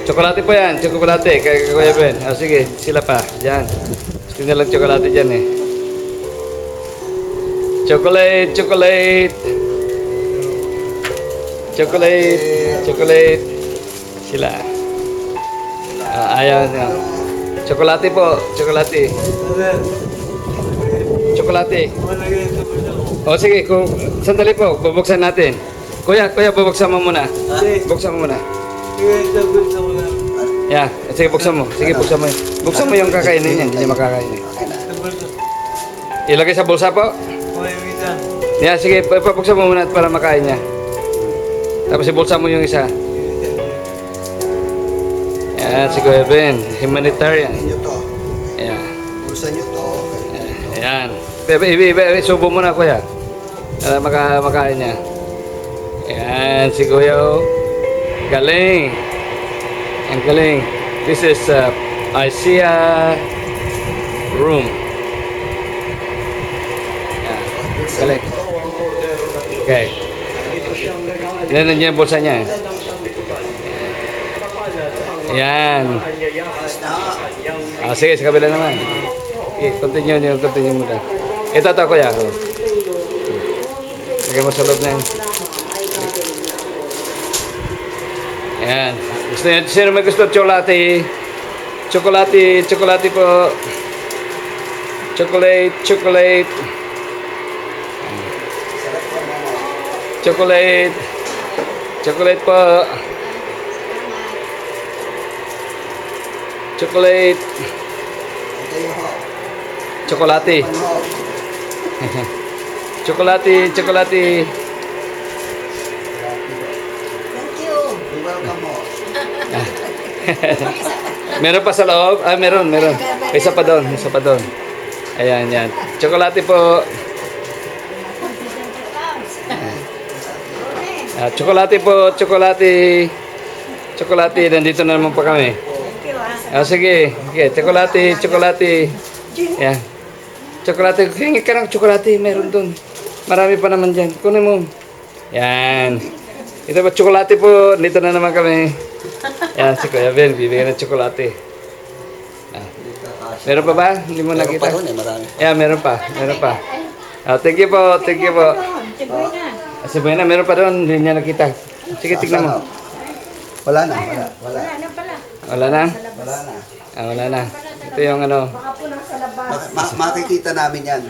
Tsokolate po yan, tsokolate. Kay Kuya Ben. O sige, sila pa. Diyan. Gusto nila lang tsokolate dyan eh. Chocolate, chocolate. Chocolate, chocolate. Sila. Ayaw niya. Tsokolate po, tsokolate. Tsokolate. O sige, kung sandali po, bubuksan natin. Kuya, bubuksan mo muna. Buksan mo muna. Yeah, sige, buksan mo. Sige, buksan mo. Buksan mo yung kakainin niya, hindi niya makakainin. Ilagay sa bulsa po. Yeah, sige, buksan mo muna para makain niya. Tapos ibulsa mo yung isa. Yan, si Kuya Ben, humanitarian. Inyo to. Yeah. Bulsa nyo to. Ayan. Subo mo na, Kuya. Para makain niya. Ayan, si Kuya. Galing. Ang galing. This is ICEA room. Ayan. Galing. Okay. Yan yung bulsa niya. Ayan. Sige, sa kabila naman. Okay, continue mo na. Ito Kuya. Lagay mo sa loob na yan. Ayan. Sino may gusto tsokolate? Tsokolate po. Chocolate. Chocolate po. Chocolate. Chocolate. Chocolate. Thank you. Welcome mo. Meron pa sa loob? Meron. Isa pa doon. Ayan, yan. Chocolate po. Chocolate po, chocolate. Nandito na naman pa kami. Sige, chocolate. Yan. Chocolate, hingi ka ng chocolate, meron doon. Marami pa naman dyan. Kunin mo. Yan. Ito pa, chocolate po. Dito na naman kami. Yan, si Kuya Ben, bibigyan ng chocolate. Meron pa ba? Hindi mo nakita? Meron pa rin marami. Yeah, meron pa. Thank you po. Si Buena, meron pa doon. Hindi niya nakita. Sige, tignan mo. Wala na. Wala na? Wala na. Wala na. Ito yung ano. Makikita namin yan.